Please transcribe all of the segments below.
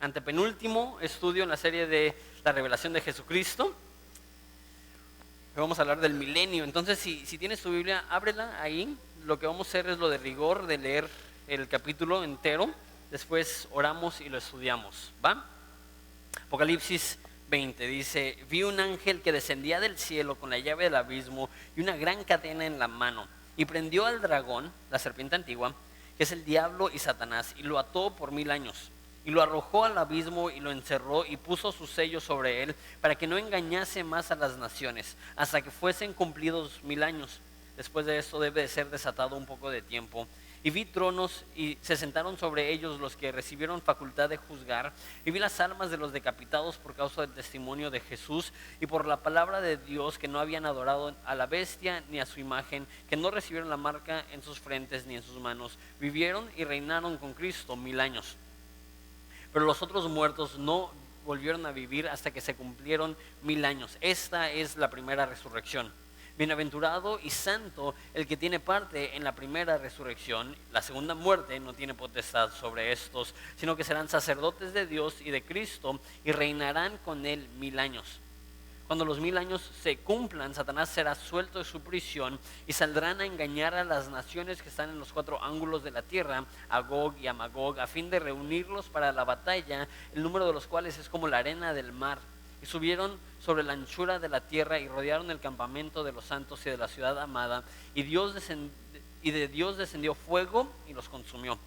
antepenúltimo estudio en la serie de la revelación de Jesucristo. Hoy vamos a hablar del milenio. Entonces, si tienes tu Biblia, ábrela ahí. Lo que vamos a hacer es lo de rigor, de leer el capítulo entero. Después oramos y lo estudiamos, ¿va? Apocalipsis 20 dice: vi un ángel que descendía del cielo con la llave del abismo y una gran cadena en la mano, y prendió al dragón, la serpiente antigua, que es el diablo y Satanás, y lo ató por 1000 años, y lo arrojó al abismo y lo encerró, y puso su sello sobre él, para que no engañase más a las naciones, hasta que fuesen cumplidos 1000 años. Después de esto debe de ser desatado un poco de tiempo. Y vi tronos y se sentaron sobre ellos los que recibieron facultad de juzgar. Y vi las almas de los decapitados por causa del testimonio de Jesús y por la palabra de Dios, que no habían adorado a la bestia ni a su imagen, que no recibieron la marca en sus frentes ni en sus manos. Vivieron y reinaron con Cristo 1000 años. Pero los otros muertos no volvieron a vivir hasta que se cumplieron 1000 años. Esta es la primera resurrección. Bienaventurado y santo el que tiene parte en la primera resurrección. La segunda muerte no tiene potestad sobre estos, sino que serán sacerdotes de Dios y de Cristo, y reinarán con él 1000 años. Cuando los 1000 años se cumplan, Satanás será suelto de su prisión y saldrán a engañar a las naciones que están en los 4 ángulos de la tierra, a Gog y a Magog, a fin de reunirlos para la batalla, el número de los cuales es como la arena del mar. Y subieron sobre la anchura de la tierra y rodearon el campamento de los santos y de la ciudad amada, y de Dios descendió fuego y los consumió.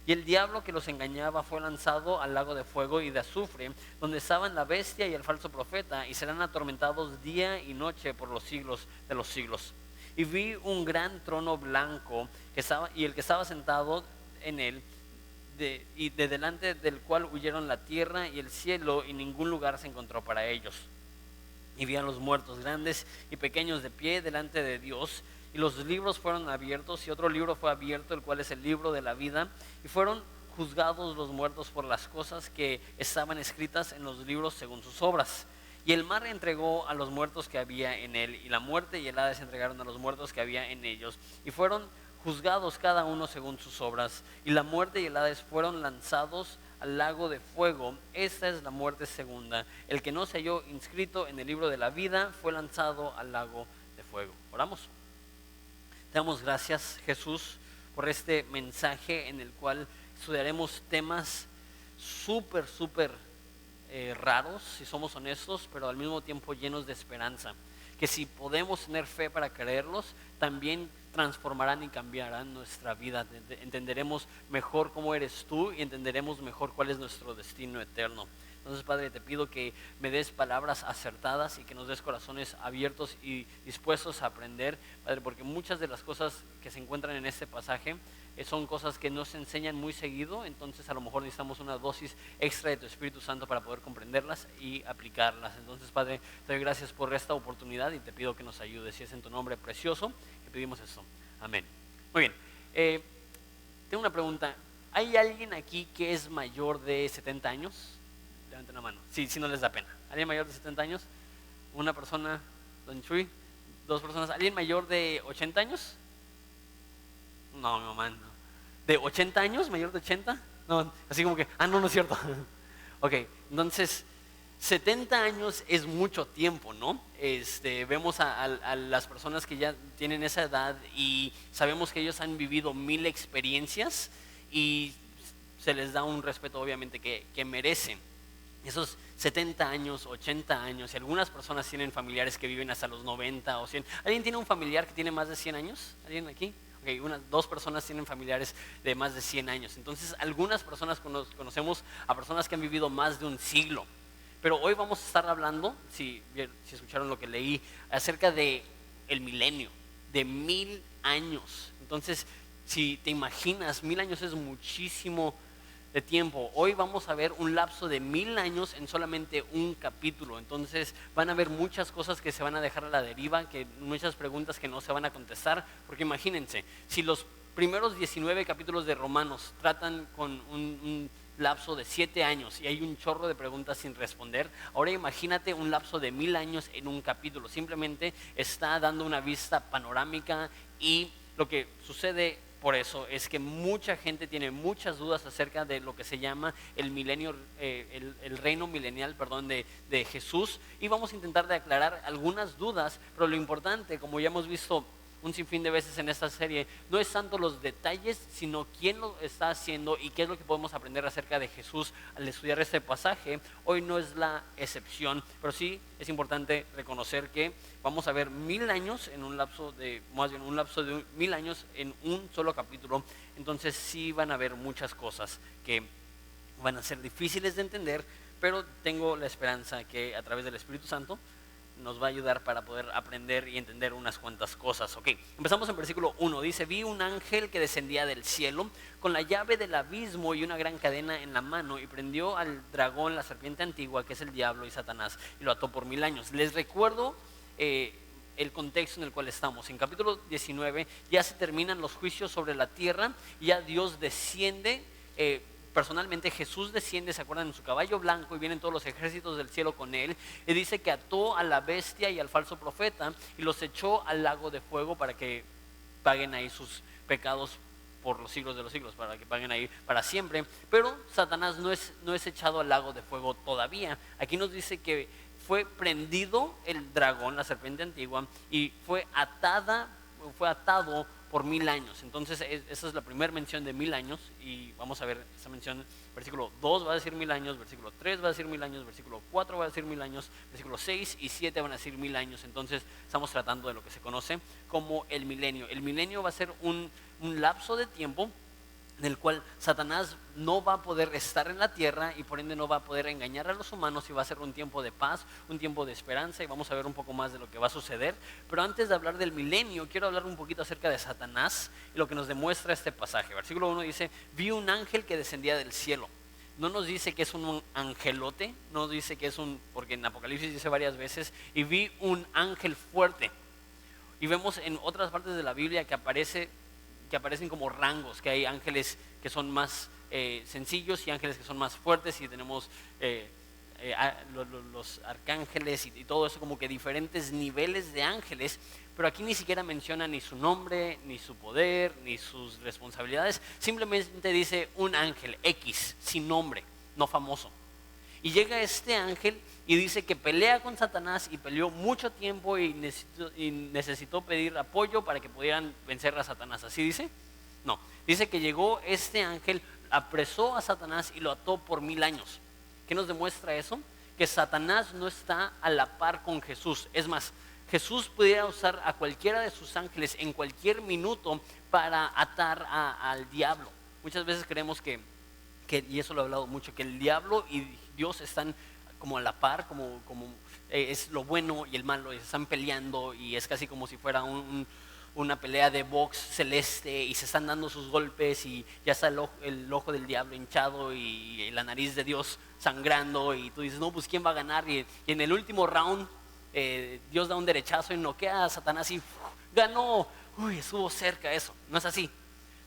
Y el diablo que los engañaba fue lanzado al lago de fuego y de azufre, donde estaban la bestia y el falso profeta, y serán atormentados día y noche por los siglos de los siglos. Y vi un gran trono blanco y el que estaba sentado en él, de delante del cual huyeron la tierra y el cielo, y ningún lugar se encontró para ellos. Y vi a los muertos grandes y pequeños de pie delante de Dios, y los libros fueron abiertos, y otro libro fue abierto, el cual es el libro de la vida, y fueron juzgados los muertos por las cosas que estaban escritas en los libros según sus obras. Y el mar entregó a los muertos que había en él, y la muerte y el Hades entregaron a los muertos que había en ellos, y fueron juzgados cada uno según sus obras. Y la muerte y el Hades fueron lanzados al lago de fuego. Esta es la muerte segunda. El que no se halló inscrito en el libro de la vida fue lanzado al lago de fuego. Oramos. Te damos gracias, Jesús, por este mensaje en el cual estudiaremos temas súper raros, si somos honestos, pero al mismo tiempo llenos de esperanza, que si podemos tener fe para creerlos, también transformarán y cambiarán nuestra vida. Entenderemos mejor cómo eres tú y entenderemos mejor cuál es nuestro destino eterno. Entonces, Padre, te pido que me des palabras acertadas y que nos des corazones abiertos y dispuestos a aprender, Padre, porque muchas de las cosas que se encuentran en este pasaje son cosas que no se enseñan muy seguido. Entonces a lo mejor necesitamos una dosis extra de tu Espíritu Santo para poder comprenderlas y aplicarlas. Entonces, Padre, te doy gracias por esta oportunidad y te pido que nos ayudes. Y es en tu nombre precioso que pedimos esto. Amén. Muy bien. Tengo una pregunta. ¿Hay alguien aquí que es mayor de 70 años? Levanten la mano. Sí, no les da pena. ¿Alguien mayor de 70 años? Una persona, Don Chuy. 2 personas. ¿Alguien mayor de 80 años? No, mi mamá no. ¿De 80 años? ¿Mayor de 80? No, así como que, no es cierto. Ok, entonces 70 años es mucho tiempo, ¿no? Vemos a las personas que ya tienen esa edad y sabemos que ellos han vivido 1000 experiencias y se les da un respeto obviamente que merecen. Esos 70 años, 80 años, y algunas personas tienen familiares que viven hasta los 90 o 100. ¿Alguien tiene un familiar que tiene más de 100 años? ¿Alguien aquí? Okay, 2 personas tienen familiares de más de 100 años. Entonces, algunas personas conocemos a personas que han vivido más de un siglo. Pero hoy vamos a estar hablando, si escucharon lo que leí, acerca de el milenio, de 1000 años. Entonces, si te imaginas, 1000 años es muchísimo de tiempo. Hoy vamos a ver un lapso de 1000 años en solamente un capítulo. Entonces van a haber muchas cosas que se van a dejar a la deriva, muchas preguntas que no se van a contestar, porque imagínense, si los primeros 19 capítulos de Romanos tratan con un lapso de 7 años y hay un chorro de preguntas sin responder, ahora imagínate un lapso de 1000 años en un capítulo. Simplemente está dando una vista panorámica y lo que sucede por eso es que mucha gente tiene muchas dudas acerca de lo que se llama el milenio, el reino milenial, perdón, de Jesús, y vamos a intentar de aclarar algunas dudas, pero lo importante, como ya hemos visto un sinfín de veces en esta serie, no es tanto los detalles, sino quién lo está haciendo y qué es lo que podemos aprender acerca de Jesús al estudiar este pasaje. Hoy no es la excepción, pero sí es importante reconocer que vamos a ver 1000 años en un lapso de, más bien un lapso de 1000 años en un solo capítulo. Entonces sí van a haber muchas cosas que van a ser difíciles de entender, pero tengo la esperanza que a través del Espíritu Santo nos va a ayudar para poder aprender y entender unas cuantas cosas. Ok, empezamos en versículo 1. Dice: vi un ángel que descendía del cielo con la llave del abismo y una gran cadena en la mano, y prendió al dragón, la serpiente antigua, que es el diablo y Satanás, y lo ató por 1000 años. Les recuerdo el contexto en el cual estamos. En capítulo 19 ya se terminan los juicios sobre la tierra, ya Dios desciende, personalmente Jesús desciende, ¿se acuerdan? En su caballo blanco, y vienen todos los ejércitos del cielo con él, y dice que ató a la bestia y al falso profeta y los echó al lago de fuego para que paguen ahí sus pecados por los siglos de los siglos, para que paguen ahí para siempre. Pero Satanás no es echado al lago de fuego todavía. Aquí nos dice que fue prendido el dragón, la serpiente antigua, y fue atado por 1000 años. Entonces esa es la primera mención de 1000 años, y vamos a ver esa mención. Versículo 2 va a decir 1000 años, versículo 3 va a decir 1000 años, versículo 4 va a decir 1000 años, versículo 6 y 7 van a decir 1000 años. Entonces estamos tratando de lo que se conoce como el milenio. El milenio va a ser un lapso de tiempo en el cual Satanás no va a poder estar en la tierra, y por ende no va a poder engañar a los humanos, y va a ser un tiempo de paz, un tiempo de esperanza, y vamos a ver un poco más de lo que va a suceder. Pero antes de hablar del milenio, quiero hablar un poquito acerca de Satanás y lo que nos demuestra este pasaje. Versículo 1 dice: vi un ángel que descendía del cielo. No nos dice que es un angelote, no nos dice que es porque en Apocalipsis dice varias veces: y vi un ángel fuerte. Y vemos en otras partes de la Biblia que aparecen como rangos, que hay ángeles que son más sencillos y ángeles que son más fuertes, y tenemos los arcángeles y todo eso, como que diferentes niveles de ángeles. Pero aquí ni siquiera menciona ni su nombre, ni su poder, ni sus responsabilidades. Simplemente dice un ángel X, sin nombre, no famoso. Y llega este ángel y dice que pelea con Satanás, y peleó mucho tiempo, y necesitó pedir apoyo para que pudieran vencer a Satanás. ¿Así dice? No, dice que llegó este ángel, apresó a Satanás y lo ató por 1000 años. ¿Qué nos demuestra eso? Que Satanás no está a la par con Jesús. Es más, Jesús pudiera usar a cualquiera de sus ángeles en cualquier minuto para atar al diablo. Muchas veces creemos que, y eso lo he hablado mucho, que el diablo y Dios están como a la par, como es lo bueno y el malo, y se están peleando, y es casi como si fuera una pelea de box celeste, y se están dando sus golpes, y ya está el ojo del diablo hinchado y la nariz de Dios sangrando, y tú dices: no, pues ¿quién va a ganar? Y en el último round Dios da un derechazo y noquea a Satanás, y ganó. Uy, estuvo cerca eso. No es así.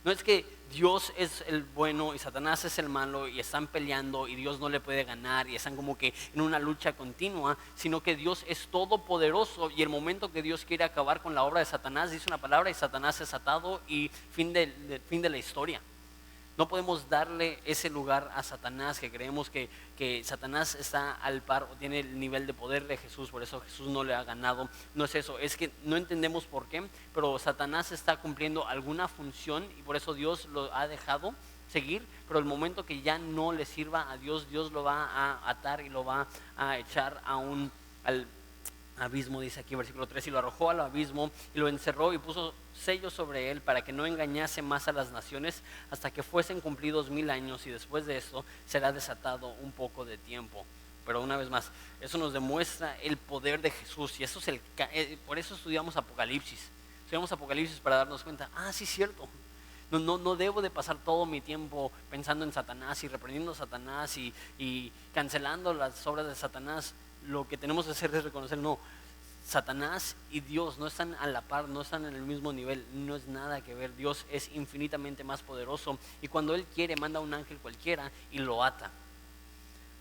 No es que Dios es el bueno y Satanás es el malo, y están peleando y Dios no le puede ganar, y están como que en una lucha continua, sino que Dios es todopoderoso, y el momento que Dios quiere acabar con la obra de Satanás, dice una palabra y Satanás es atado, y fin de la historia. No podemos darle ese lugar a Satanás, que creemos que Satanás está al par o tiene el nivel de poder de Jesús, por eso Jesús no le ha ganado. No es eso, es que no entendemos por qué, pero Satanás está cumpliendo alguna función, y por eso Dios lo ha dejado seguir. Pero el momento que ya no le sirva a Dios, Dios lo va a atar y lo va a echar al abismo. Dice aquí versículo 3: y lo arrojó al abismo y lo encerró, y puso sellos sobre él para que no engañase más a las naciones hasta que fuesen cumplidos 1000 años, y después de esto será desatado un poco de tiempo. Pero una vez más, eso nos demuestra el poder de Jesús, y eso es por eso estudiamos Apocalipsis. Estudiamos Apocalipsis para darnos cuenta: sí, cierto. No debo de pasar todo mi tiempo pensando en Satanás y reprendiendo a Satanás y cancelando las obras de Satanás. Lo que tenemos que hacer es reconocer: no, Satanás y Dios no están a la par, no están en el mismo nivel, no es nada que ver. Dios es infinitamente más poderoso, y cuando Él quiere manda un ángel cualquiera y lo ata.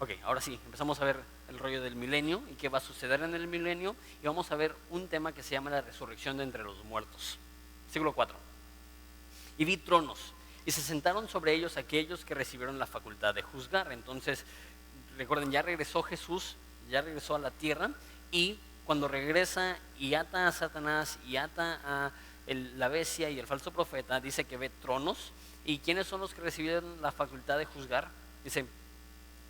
Ok, ahora sí, empezamos a ver el rollo del milenio y qué va a suceder en el milenio, y vamos a ver un tema que se llama la resurrección de entre los muertos. Versículo 4. y vi tronos, y se sentaron sobre ellos aquellos que recibieron la facultad de juzgar. Entonces, recuerden, ya regresó Jesús, ya regresó a la tierra, y cuando regresa y ata a Satanás y ata a la bestia y el falso profeta, dice que ve tronos. ¿Y quiénes son los que recibieron la facultad de juzgar? Dice,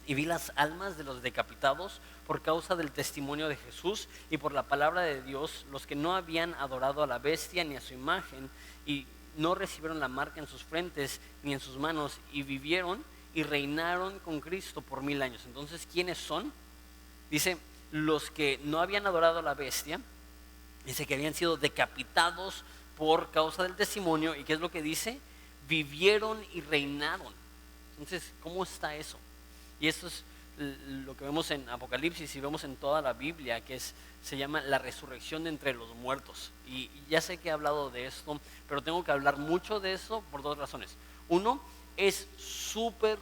y vi las almas de los decapitados por causa del testimonio de Jesús y por la palabra de Dios, los que no habían adorado a la bestia ni a su imagen, y no recibieron la marca en sus frentes ni en sus manos, y vivieron y reinaron con Cristo por 1000 años. Entonces, ¿quiénes son? Dice, los que no habían adorado a la bestia, dice que habían sido decapitados por causa del testimonio. ¿Y qué es lo que dice? Vivieron y reinaron. Entonces, ¿cómo está eso? Y esto es lo que vemos en Apocalipsis y vemos en toda la Biblia, que se llama la resurrección de entre los muertos. Y ya sé que he hablado de esto, pero tengo que hablar mucho de eso por 2 razones. Uno, es súper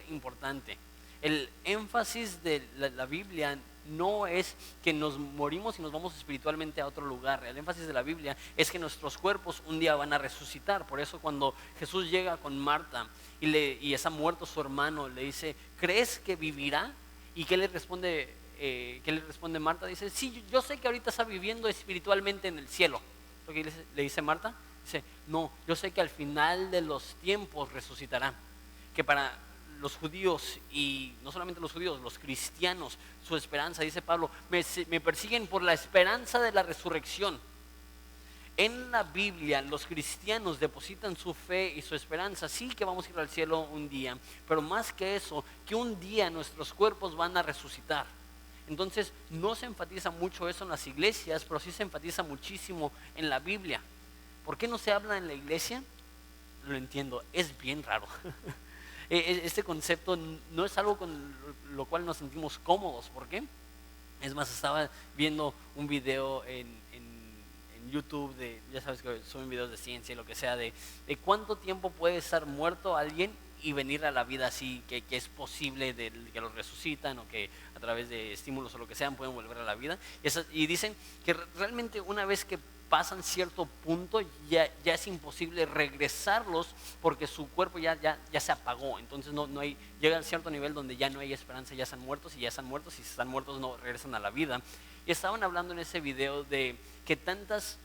importante. El énfasis de la Biblia no es que nos morimos y nos vamos espiritualmente a otro lugar. El énfasis de la Biblia es que nuestros cuerpos un día van a resucitar. Por eso cuando Jesús llega con Marta y está muerto su hermano, le dice, ¿crees que vivirá? ¿Y qué le responde Marta? Dice, sí, yo sé que ahorita está viviendo espiritualmente en el cielo. Lo que le dice Marta, dice, no, yo sé que al final de los tiempos resucitará. Que para los judíos, y no solamente los judíos, los cristianos, su esperanza, dice Pablo, me persiguen por la esperanza de la resurrección. En la Biblia los cristianos depositan su fe y su esperanza, sí que vamos a ir al cielo un día, pero más que eso, que un día nuestros cuerpos van a resucitar. Entonces no se enfatiza mucho eso en las iglesias, pero sí se enfatiza muchísimo en la Biblia. ¿Por qué no se habla en la iglesia? Lo entiendo, es bien raro. Este concepto no es algo con lo cual nos sentimos cómodos. ¿Por qué? Es más, estaba viendo un video en YouTube ya sabes que suben videos de ciencia y lo que sea, de cuánto tiempo puede estar muerto alguien y venir a la vida así, que es posible que lo resucitan, o que a través de estímulos o lo que sean pueden volver a la vida. Y dicen que realmente una vez que pasan cierto punto ya es imposible regresarlos, porque su cuerpo ya se apagó. Entonces no hay, llegan a cierto nivel donde ya no hay esperanza, ya están muertos, y si están muertos no regresan a la vida. Y estaban hablando en ese video de que tantas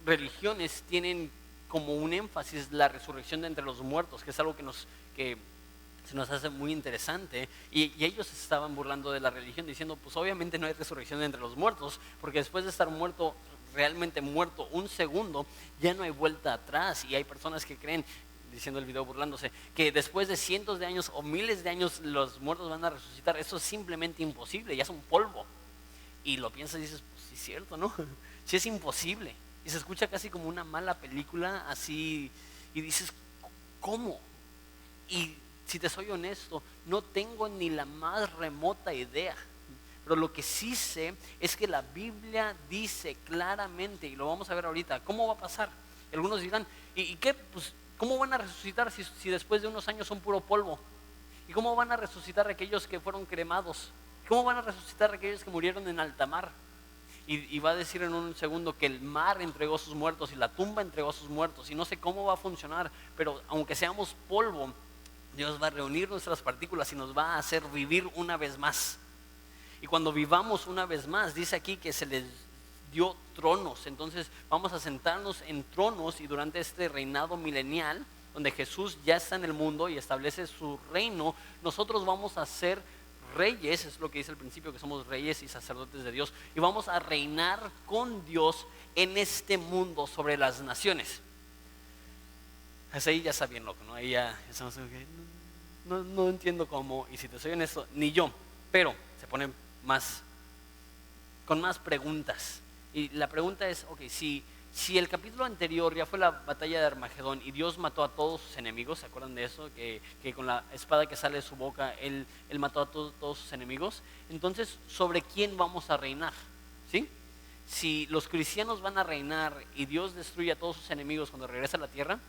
religiones tienen como un énfasis la resurrección de entre los muertos, que es algo que se nos hace muy interesante. Y ellos estaban burlando de la religión, diciendo, pues obviamente no hay resurrección de entre los muertos, porque después de estar muerto, realmente muerto un segundo, ya no hay vuelta atrás. Y hay personas que creen, diciendo el video burlándose, que después de cientos de años o miles de años los muertos van a resucitar. Eso es simplemente imposible, ya es un polvo. Y lo piensas y dices, pues sí es cierto, ¿no? Sí es imposible. Y se escucha casi como una mala película así, y dices, ¿cómo? Y si te soy honesto, no tengo ni la más remota idea. Pero lo que sí sé es que la Biblia dice claramente, y lo vamos a ver ahorita, ¿cómo va a pasar? Algunos dirán, ¿y qué? Pues, ¿cómo van a resucitar si después de unos años son puro polvo? ¿Y cómo van a resucitar aquellos que fueron cremados? ¿Cómo van a resucitar aquellos que murieron en alta mar? Y va a decir en un segundo que el mar entregó sus muertos y la tumba entregó sus muertos. Y no sé cómo va a funcionar, pero aunque seamos polvo, Dios va a reunir nuestras partículas y nos va a hacer vivir una vez más. Y cuando vivamos una vez más, dice aquí que se les dio tronos. Entonces vamos a sentarnos en tronos, y durante este reinado milenial, donde Jesús ya está en el mundo y establece su reino, nosotros vamos a ser reyes. Es lo que dice al principio, que somos reyes y sacerdotes de Dios, y vamos a reinar con Dios en este mundo sobre las naciones. Hasta ahí ya está bien loco, ¿no? Ahí ya estamos, okay, no entiendo cómo, y si te soy honesto, ni yo. Pero se pone con más preguntas. Y la pregunta es, ok, si el capítulo anterior ya fue la batalla de Armagedón y Dios mató a todos sus enemigos, ¿se acuerdan de eso? Que con la espada que sale de su boca, Él mató a todos sus enemigos. Entonces, ¿sobre quién vamos a reinar? ¿Sí? Si los cristianos van a reinar y Dios destruye a todos sus enemigos cuando regresa a la tierra,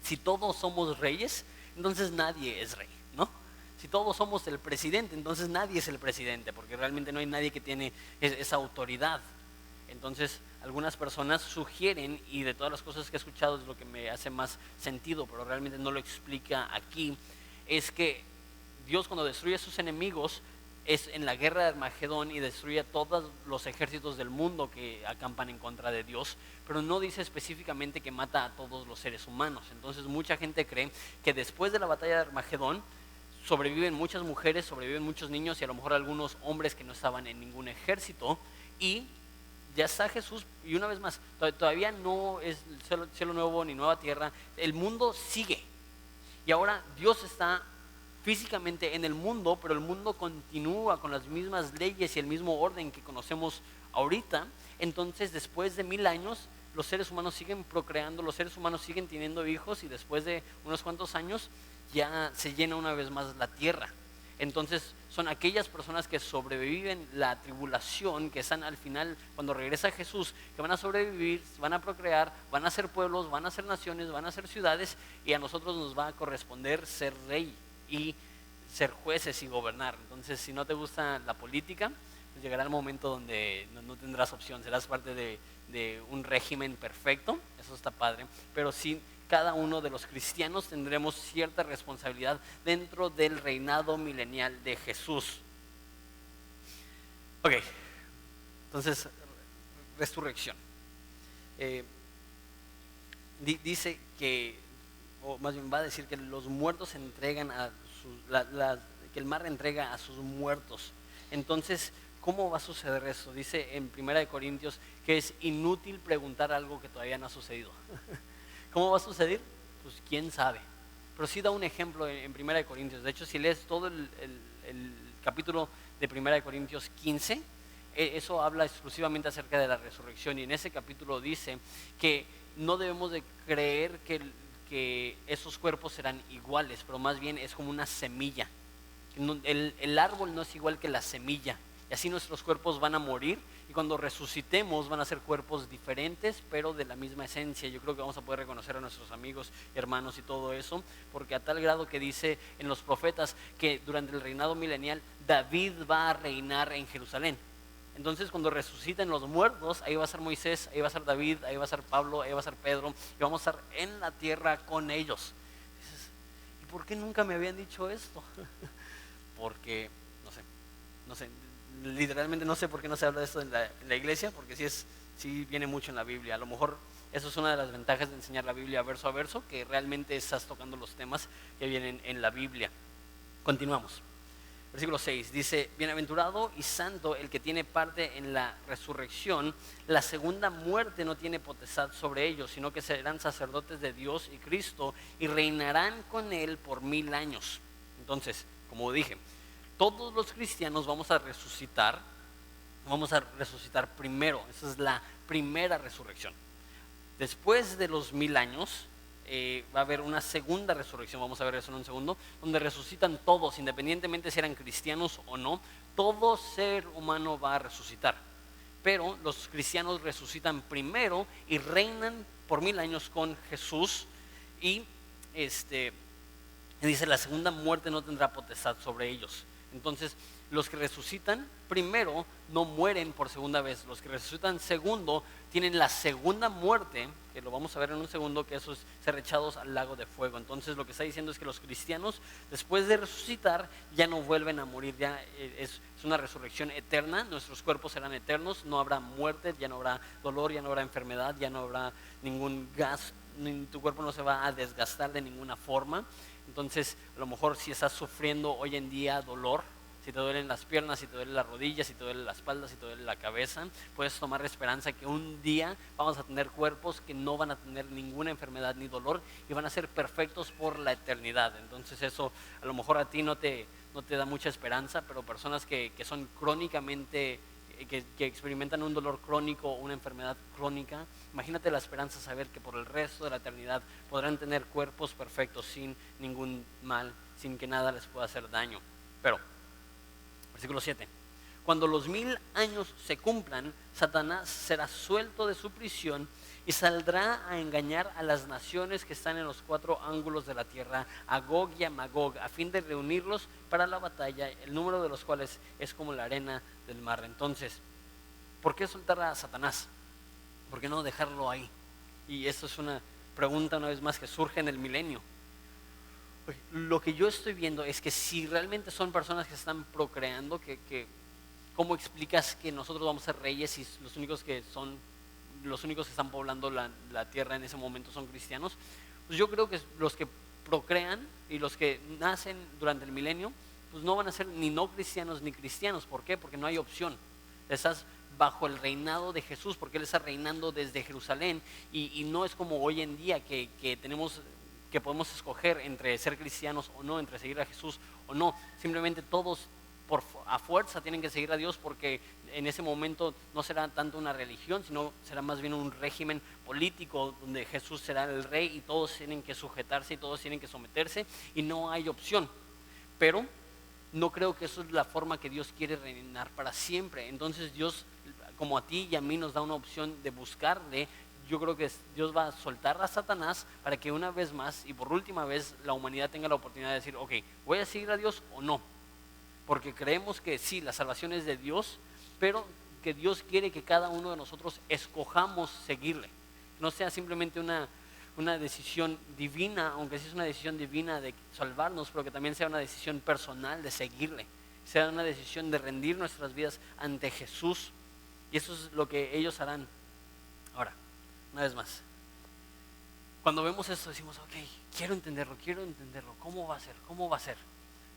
si todos somos reyes, entonces nadie es rey, ¿no? Si todos somos el presidente, entonces nadie es el presidente, porque realmente no hay nadie que tiene esa autoridad. Entonces algunas personas sugieren, y de todas las cosas que he escuchado es lo que me hace más sentido, pero realmente no lo explica aquí, es que Dios, cuando destruye a sus enemigos, es en la guerra de Armagedón y destruye a todos los ejércitos del mundo que acampan en contra de Dios, pero no dice específicamente que mata a todos los seres humanos. Entonces mucha gente cree que después de la batalla de Armagedón sobreviven muchas mujeres, sobreviven muchos niños y a lo mejor algunos hombres que no estaban en ningún ejército, y ya está Jesús. Y una vez más, todavía no es cielo nuevo ni nueva tierra, el mundo sigue, y ahora Dios está físicamente en el mundo, pero el mundo continúa con las mismas leyes y el mismo orden que conocemos ahorita. Entonces, después de 1000 años, los seres humanos siguen procreando, los seres humanos siguen teniendo hijos, y después de unos cuantos años ya se llena una vez más la tierra. Entonces son aquellas personas que sobreviven la tribulación, que están al final, cuando regresa Jesús, que van a sobrevivir, van a procrear, van a ser pueblos, van a ser naciones, van a ser ciudades, y a nosotros nos va a corresponder ser rey y ser jueces y gobernar. Entonces, si no te gusta la política, pues llegará el momento donde no tendrás opción, serás parte de un régimen perfecto, eso está padre, pero sí, cada uno de los cristianos tendremos cierta responsabilidad dentro del reinado milenial de Jesús. Ok, entonces, resurrección. Dice que, o más bien va a decir que los muertos entregan a que el mar entrega a sus muertos. Entonces, ¿cómo va a suceder eso? Dice en 1 Corintios que es inútil preguntar algo que todavía no ha sucedido. ¿Cómo va a suceder? Pues quién sabe. Pero sí da un ejemplo en 1 Corintios. De hecho, si lees todo el capítulo de 1 Corintios 15, eso habla exclusivamente acerca de la resurrección. Y en ese capítulo dice que no debemos de creer que esos cuerpos serán iguales, pero más bien es como una semilla. El árbol no es igual que la semilla, y así nuestros cuerpos van a morir, y cuando resucitemos van a ser cuerpos diferentes, pero de la misma esencia. Yo creo que vamos a poder reconocer a nuestros amigos, hermanos y todo eso, porque a tal grado que dice en los profetas que durante el reinado milenial David va a reinar en Jerusalén. Entonces, cuando resuciten los muertos, ahí va a ser Moisés, ahí va a ser David, ahí va a ser Pablo, ahí va a ser Pedro, y vamos a estar en la tierra con ellos. Dices, ¿y por qué nunca me habían dicho esto? Porque, no sé, literalmente no sé por qué no se habla de esto en la iglesia, porque sí viene mucho en la Biblia. A lo mejor eso es una de las ventajas de enseñar la Biblia verso a verso, que realmente estás tocando los temas que vienen en la Biblia. Continuamos. Versículo 6 dice: bienaventurado y santo el que tiene parte en la resurrección. La segunda muerte no tiene potestad sobre ellos, sino que serán sacerdotes de Dios y Cristo, y reinarán con él por 1000 años. Entonces, como dije, todos los cristianos vamos a resucitar primero. Esa es la primera resurrección. Después de los 1000 años va a haber una segunda resurrección, vamos a ver eso en un segundo, donde resucitan todos, independientemente si eran cristianos o no. Todo ser humano va a resucitar, pero los cristianos resucitan primero y reinan por 1000 años con Jesús. Y dice: la segunda muerte no tendrá potestad sobre ellos. Entonces, los que resucitan primero no mueren por segunda vez. Los que resucitan segundo tienen la segunda muerte, que lo vamos a ver en un segundo, que eso es ser echados al lago de fuego. Entonces, lo que está diciendo es que los cristianos, después de resucitar, ya no vuelven a morir. Ya es una resurrección eterna. Nuestros cuerpos serán eternos. No habrá muerte, ya no habrá dolor, ya no habrá enfermedad, ya no habrá ningún gas. Tu cuerpo no se va a desgastar de ninguna forma. Entonces, a lo mejor si estás sufriendo hoy en día dolor, si te duelen las piernas, si te duelen las rodillas, si te duele la espalda, si te duele la cabeza, puedes tomar esperanza que un día vamos a tener cuerpos que no van a tener ninguna enfermedad ni dolor, y van a ser perfectos por la eternidad. Entonces eso a lo mejor a ti no te da mucha esperanza, pero personas que son crónicamente, que experimentan un dolor crónico o una enfermedad crónica, imagínate la esperanza, saber que por el resto de la eternidad podrán tener cuerpos perfectos sin ningún mal, sin que nada les pueda hacer daño. Pero, versículo 7: cuando los 1000 años se cumplan, Satanás será suelto de su prisión y saldrá a engañar a las naciones que están en los 4 ángulos de la tierra, a Gog y a Magog, a fin de reunirlos para la batalla, el número de los cuales es como la arena del mar. Entonces, ¿por qué soltar a Satanás? ¿Por qué no dejarlo ahí? Y esto es una pregunta una vez más que surge en el milenio. Lo que yo estoy viendo es que si realmente son personas que están procreando, ¿cómo explicas que nosotros vamos a ser reyes y los únicos que están poblando la tierra en ese momento son cristianos? Pues yo creo que los que procrean y los que nacen durante el milenio, pues no van a ser ni no cristianos ni cristianos. ¿Por qué? Porque no hay opción. Estás bajo el reinado de Jesús, porque Él está reinando desde Jerusalén, y no es como hoy en día que podemos escoger entre ser cristianos o no, entre seguir a Jesús o no. Simplemente todos a fuerza tienen que seguir a Dios, porque en ese momento no será tanto una religión, sino será más bien un régimen político donde Jesús será el rey y todos tienen que sujetarse y todos tienen que someterse y no hay opción. Pero no creo que eso es la forma que Dios quiere reinar para siempre. Entonces Dios, como a ti y a mí, nos da una opción de buscarle. Yo creo que Dios va a soltar a Satanás para que una vez más y por última vez la humanidad tenga la oportunidad de decir, ok, ¿voy a seguir a Dios o no? Porque creemos que sí, la salvación es de Dios, pero que Dios quiere que cada uno de nosotros escojamos seguirle. No sea simplemente una decisión divina, aunque sí es una decisión divina de salvarnos, pero que también sea una decisión personal de seguirle. Sea una decisión de rendir nuestras vidas ante Jesús. Y eso es lo que ellos harán. Ahora, una vez más, cuando vemos esto decimos, ok, quiero entenderlo, ¿cómo va a ser?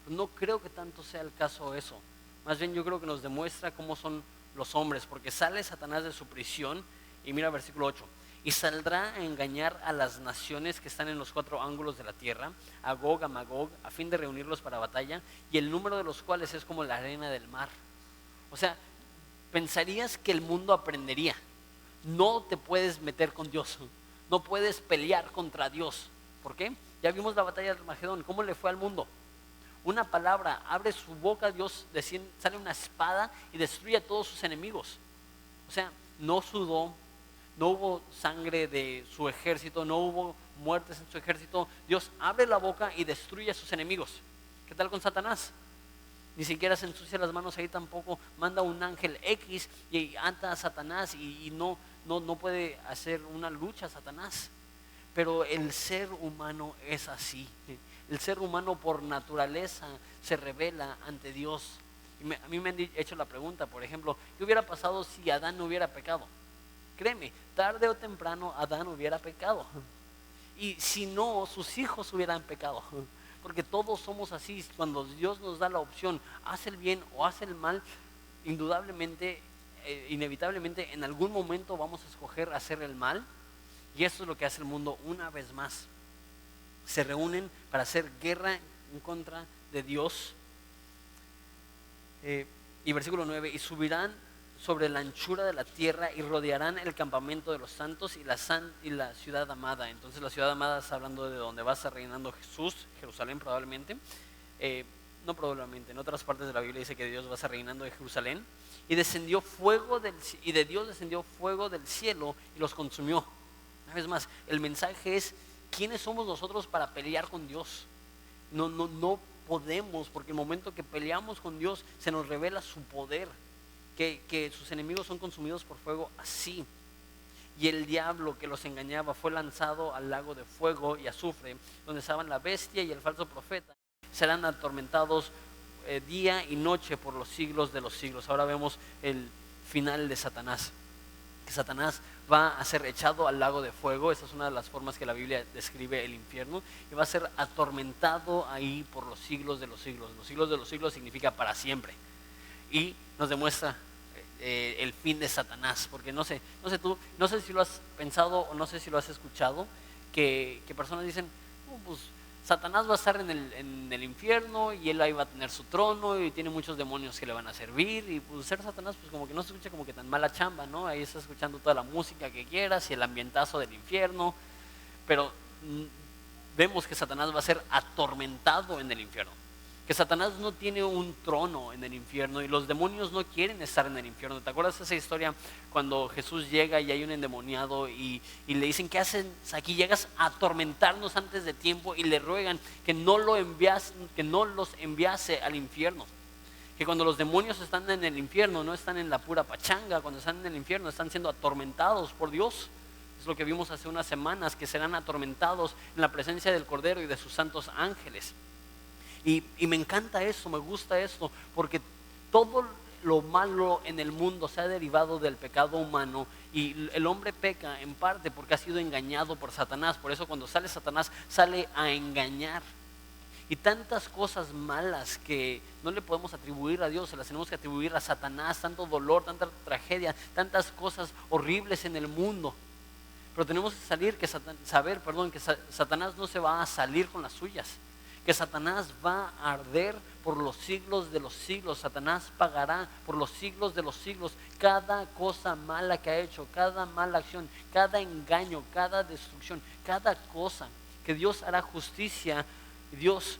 Pues no creo que tanto sea el caso eso. Más bien yo creo que nos demuestra cómo son los hombres, porque sale Satanás de su prisión y mira versículo 8. Y saldrá a engañar a las naciones que están en los 4 ángulos de la tierra, a Gog, a Magog, a fin de reunirlos para batalla, y el número de los cuales es como la arena del mar. O sea, pensarías que el mundo aprendería. No te puedes meter con Dios, no puedes pelear contra Dios. ¿Por qué? Ya vimos la batalla de Armagedón, ¿cómo le fue al mundo? Una palabra, abre su boca Dios, sale una espada y destruye a todos sus enemigos. O sea, no sudó, no hubo sangre de su ejército, no hubo muertes en su ejército. Dios abre la boca y destruye a sus enemigos. ¿Qué tal con Satanás? Ni siquiera se ensucia las manos ahí tampoco. Manda un ángel X y ata a Satanás y no puede hacer una lucha a Satanás. Pero el ser humano es así. El ser humano por naturaleza se revela ante Dios. A mí me han hecho la pregunta, por ejemplo, ¿qué hubiera pasado si Adán no hubiera pecado? Créeme, tarde o temprano Adán hubiera pecado. Y si no, sus hijos hubieran pecado. Porque todos somos así. Cuando Dios nos da la opción, haz el bien o haz el mal, indudablemente, inevitablemente, en algún momento vamos a escoger hacer el mal. Y eso es lo que hace el mundo una vez más. Se reúnen para hacer guerra en contra de Dios. Y versículo 9, y subirán sobre la anchura de la tierra y rodearán el campamento de los santos y la ciudad amada. Entonces la ciudad amada está hablando de donde va a estar reinando Jesús, Jerusalén probablemente. No probablemente, en otras partes de la Biblia dice que Dios va a estar reinando de Jerusalén. Y de Dios descendió fuego del cielo y los consumió. Una vez más, el mensaje es, ¿quiénes somos nosotros para pelear con Dios? No podemos, porque el momento que peleamos con Dios se nos revela su poder. Que sus enemigos son consumidos por fuego así. Y el diablo que los engañaba fue lanzado al lago de fuego y azufre, donde estaban la bestia y el falso profeta. Serán atormentados día y noche por los siglos de los siglos. Ahora vemos el final de Satanás. Que Satanás va a ser echado al lago de fuego. Esa es una de las formas que la Biblia describe el infierno. Y va a ser atormentado ahí por los siglos de los siglos. Los siglos de los siglos significa para siempre. Y nos demuestra el fin de Satanás, porque no sé tú, no sé si lo has pensado o no sé si lo has escuchado, que personas dicen, pues Satanás va a estar en el infierno y él ahí va a tener su trono y tiene muchos demonios que le van a servir, y pues ser Satanás pues como que no se escucha como que tan mala chamba, ¿no? Ahí estás escuchando toda la música que quieras y el ambientazo del infierno, pero vemos que Satanás va a ser atormentado en el infierno. Que Satanás no tiene un trono en el infierno y los demonios no quieren estar en el infierno. ¿Te acuerdas de esa historia cuando Jesús llega y hay un endemoniado y le dicen, ¿qué haces aquí? Llegas a atormentarnos antes de tiempo, y le ruegan que no los enviase al infierno. que cuando los demonios están en el infierno no están en la pura pachanga, cuando están en el infierno están siendo atormentados por Dios. Es lo que vimos hace unas semanas, que serán atormentados en la presencia del Cordero y de sus santos ángeles. Y me encanta eso, me gusta esto, porque todo lo malo en el mundo se ha derivado del pecado humano, y el hombre peca en parte porque ha sido engañado por Satanás. Por eso cuando sale Satanás, sale a engañar. Y tantas cosas malas que no le podemos atribuir a Dios, se las tenemos que atribuir a Satanás. Tanto dolor, tanta tragedia, tantas cosas horribles en el mundo. Pero tenemos que saber que Satanás no se va a salir con las suyas, que Satanás va a arder por los siglos de los siglos. Satanás pagará por los siglos de los siglos cada cosa mala que ha hecho, cada mala acción, cada engaño, cada destrucción, cada cosa. Que Dios hará justicia, Dios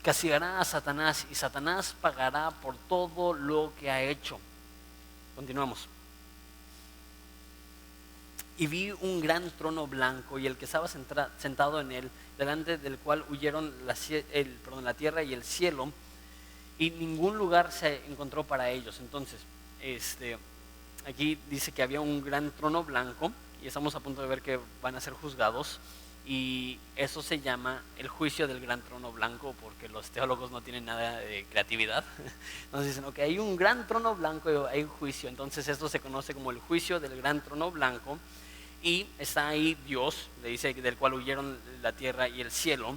castigará a Satanás, y Satanás pagará por todo lo que ha hecho. Continuamos. Y vi un gran trono blanco y el que estaba sentado en él, delante del cual huyeron la tierra y el cielo, y ningún lugar se encontró para ellos. Entonces, aquí dice que había un gran trono blanco, y estamos a punto de ver que van a ser juzgados, y eso se llama el juicio del gran trono blanco, porque los teólogos no tienen nada de creatividad. Entonces dicen, ok, hay un gran trono blanco y hay un juicio. Entonces esto se conoce como el juicio del gran trono blanco. Y está ahí Dios, le dice, del cual huyeron la tierra y el cielo.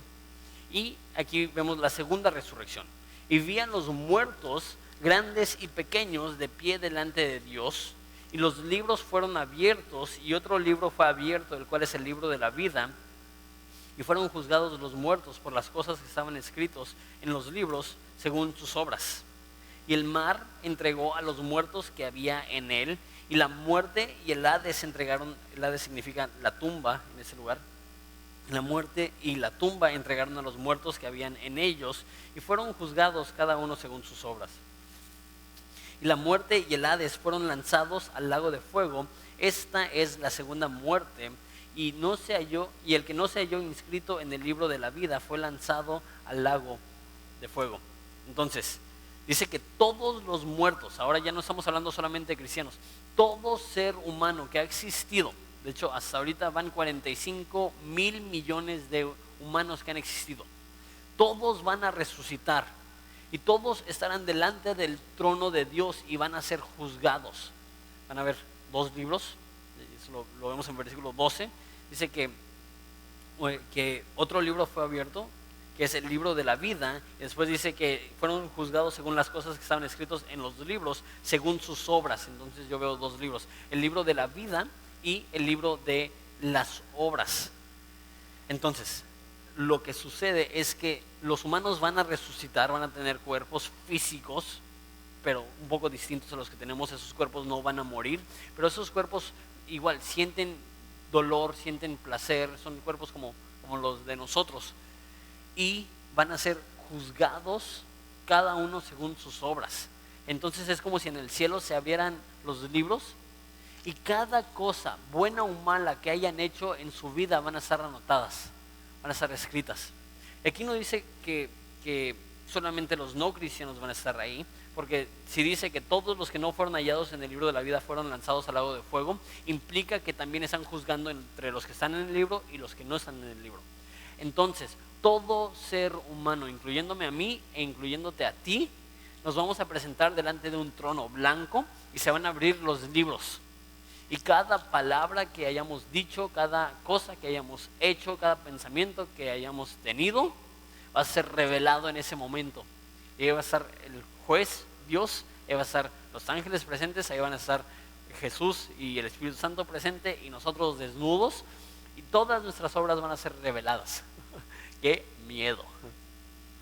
Y aquí vemos la segunda resurrección. Y vi a los muertos, grandes y pequeños, de pie delante de Dios. Y los libros fueron abiertos, y otro libro fue abierto, el cual es el libro de la vida. Y fueron juzgados los muertos por las cosas que estaban escritos en los libros según sus obras. Y el mar entregó a los muertos que había en él, y la muerte y el Hades entregaron. El Hades significa la tumba en ese lugar. La muerte y la tumba entregaron a los muertos que habían en ellos, y fueron juzgados cada uno según sus obras. Y la muerte y el Hades fueron lanzados al lago de fuego. Esta es la segunda muerte. Y el que no se halló inscrito en el libro de la vida fue lanzado al lago de fuego. Entonces, dice que todos los muertos, ahora ya no estamos hablando solamente de cristianos, todo ser humano que ha existido, de hecho hasta ahorita van 45 mil millones de humanos que han existido, todos van a resucitar, y todos estarán delante del trono de Dios y van a ser juzgados. Van a haber dos libros, eso lo vemos en versículo 12, dice que otro libro fue abierto, que es el libro de la vida. Y después dice que fueron juzgados según las cosas que estaban escritos en los libros, según sus obras. Entonces yo veo dos libros, el libro de la vida y el libro de las obras. Entonces, lo que sucede es que los humanos van a resucitar, van a tener cuerpos físicos, pero un poco distintos a los que tenemos. Esos cuerpos no van a morir, pero esos cuerpos igual sienten dolor, sienten placer, son cuerpos como los de nosotros. Y van a ser juzgados cada uno según sus obras. Entonces es como si en el cielo se abrieran los libros, y cada cosa buena o mala que hayan hecho en su vida van a estar anotadas, van a estar escritas. Aquí no dice que solamente los no cristianos van a estar ahí, porque si dice que todos los que no fueron hallados en el libro de la vida fueron lanzados al lago de fuego, implica que también están juzgando entre los que están en el libro y los que no están en el libro. Entonces, todo ser humano, incluyéndome a mí e incluyéndote a ti, nos vamos a presentar delante de un trono blanco, y se van a abrir los libros. Y cada palabra que hayamos dicho, cada cosa que hayamos hecho, cada pensamiento que hayamos tenido, va a ser revelado en ese momento. Y ahí va a estar el juez, Dios, ahí va a estar los ángeles presentes, ahí van a estar Jesús y el Espíritu Santo presente, y nosotros desnudos, y todas nuestras obras van a ser reveladas. ¡Qué miedo!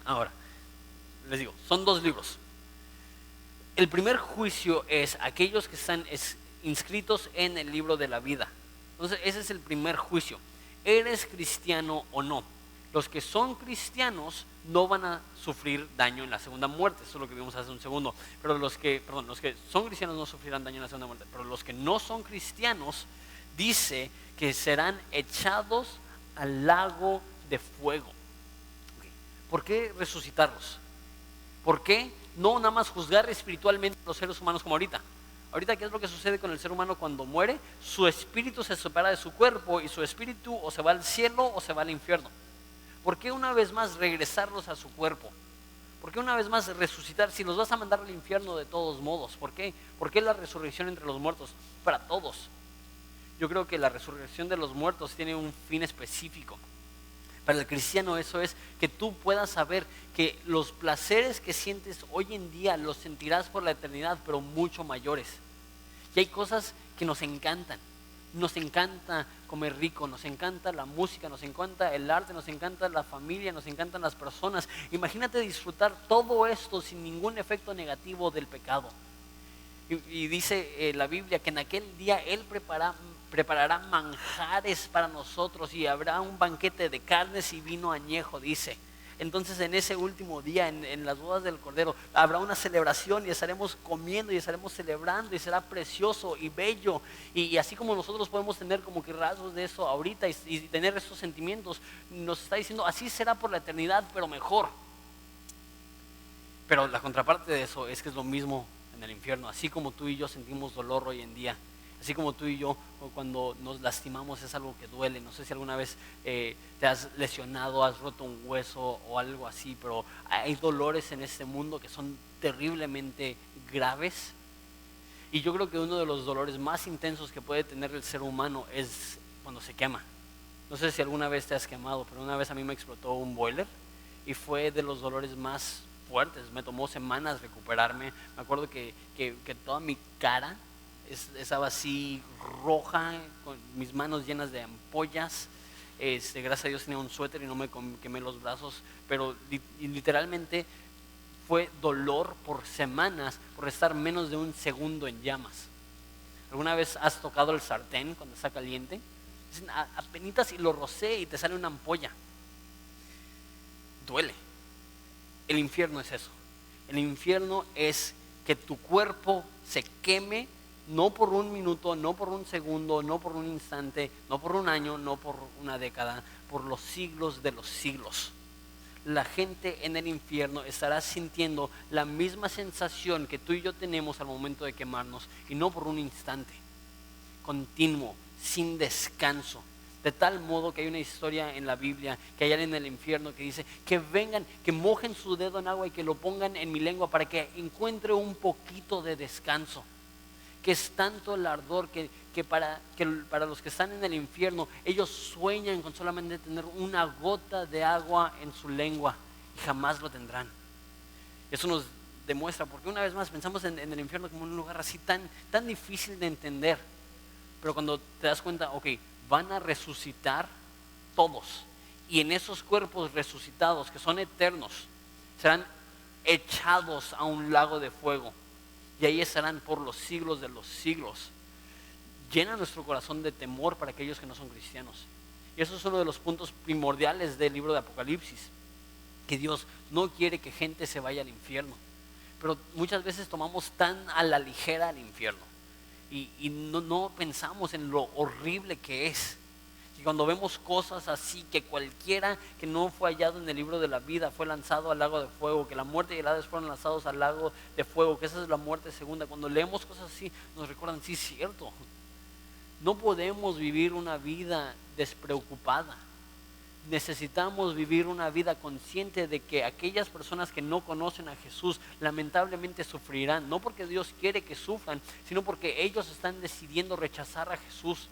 Ahora, les digo, son dos libros. El primer juicio es aquellos que están inscritos en el libro de la vida. Entonces ese es el primer juicio. ¿Eres cristiano o no? Los que son cristianos no van a sufrir daño en la segunda muerte. Eso es lo que vimos hace un segundo. Pero los que son cristianos no sufrirán daño en la segunda muerte. Pero los que no son cristianos, dice que serán echados al lago de fuego. ¿Por qué resucitarlos? ¿Por qué no nada más juzgar espiritualmente a los seres humanos como ahorita. Ahorita, ¿qué es lo que sucede con el ser humano cuando muere? Su espíritu se separa de su cuerpo y su espíritu o se va al cielo o se va al infierno. ¿Por qué una vez más regresarlos a su cuerpo? ¿Por qué una vez más resucitar? Si los vas a mandar al infierno de todos modos, ¿por qué? ¿Por qué la resurrección entre los muertos? Para todos. Yo creo que la resurrección de los muertos tiene un fin específico. Para el cristiano eso es que tú puedas saber que los placeres que sientes hoy en día los sentirás por la eternidad, pero mucho mayores. Y hay cosas que nos encantan. Nos encanta comer rico, nos encanta la música, nos encanta el arte, nos encanta la familia, nos encantan las personas. Imagínate disfrutar todo esto sin ningún efecto negativo del pecado. Y dice la Biblia que en aquel día Él preparará manjares para nosotros y habrá un banquete de carnes y vino añejo, dice. Entonces en ese último día, en las bodas del Cordero, habrá una celebración y estaremos comiendo y estaremos celebrando y será precioso y bello. Y así como nosotros podemos tener como que rasgos de eso ahorita y tener esos sentimientos, nos está diciendo así será por la eternidad, pero mejor. Pero la contraparte de eso es que es lo mismo en el infierno. Así como tú y yo sentimos dolor hoy en día, así como tú y yo cuando nos lastimamos es algo que duele. No sé si alguna vez te has lesionado, has roto un hueso o algo así, pero hay dolores en este mundo que son terriblemente graves. Y yo creo que uno de los dolores más intensos que puede tener el ser humano es cuando se quema. No sé si alguna vez te has quemado, pero una vez a mí me explotó un boiler y fue de los dolores más fuertes. Me tomó semanas recuperarme. Me acuerdo que toda mi cara estaba así roja, con mis manos llenas de ampollas. Gracias a Dios tenía un suéter y no me quemé los brazos, pero literalmente fue dolor por semanas por estar menos de un segundo en llamas. ¿Alguna vez has tocado el sartén cuando está caliente? Dicen, apenitas y lo rocé y te sale una ampolla. Duele. El infierno es eso. El infierno es que tu cuerpo se queme, no por un minuto, no por un segundo, no por un instante, no por un año, no por una década, por los siglos de los siglos. La gente en el infierno estará sintiendo la misma sensación que tú y yo tenemos al momento de quemarnos, y no por un instante, continuo, sin descanso. De tal modo que hay una historia en la Biblia que hay alguien en el infierno que dice que vengan, que mojen su dedo en agua y que lo pongan en mi lengua para que encuentre un poquito de descanso. Que es tanto el ardor que para los que están en el infierno, ellos sueñan con solamente tener una gota de agua en su lengua y jamás lo tendrán. Eso nos demuestra, porque una vez más pensamos en el infierno como un lugar así tan difícil de entender. Pero cuando te das cuenta, ok, van a resucitar todos. Y en esos cuerpos resucitados, que son eternos, serán echados a un lago de fuego. Y ahí estarán por los siglos de los siglos. Llena nuestro corazón de temor para aquellos que no son cristianos. Y eso es uno de los puntos primordiales del libro de Apocalipsis. Que Dios no quiere que gente se vaya al infierno. Pero muchas veces tomamos tan a la ligera el infierno. Y no pensamos en lo horrible que es. Y cuando vemos cosas así, que cualquiera que no fue hallado en el libro de la vida fue lanzado al lago de fuego, que la muerte y el Hades fueron lanzados al lago de fuego, que esa es la muerte segunda. Cuando leemos cosas así, nos recuerdan, sí, es cierto. No podemos vivir una vida despreocupada. Necesitamos vivir una vida consciente de que aquellas personas que no conocen a Jesús lamentablemente sufrirán, no porque Dios quiere que sufran, sino porque ellos están decidiendo rechazar a Jesús.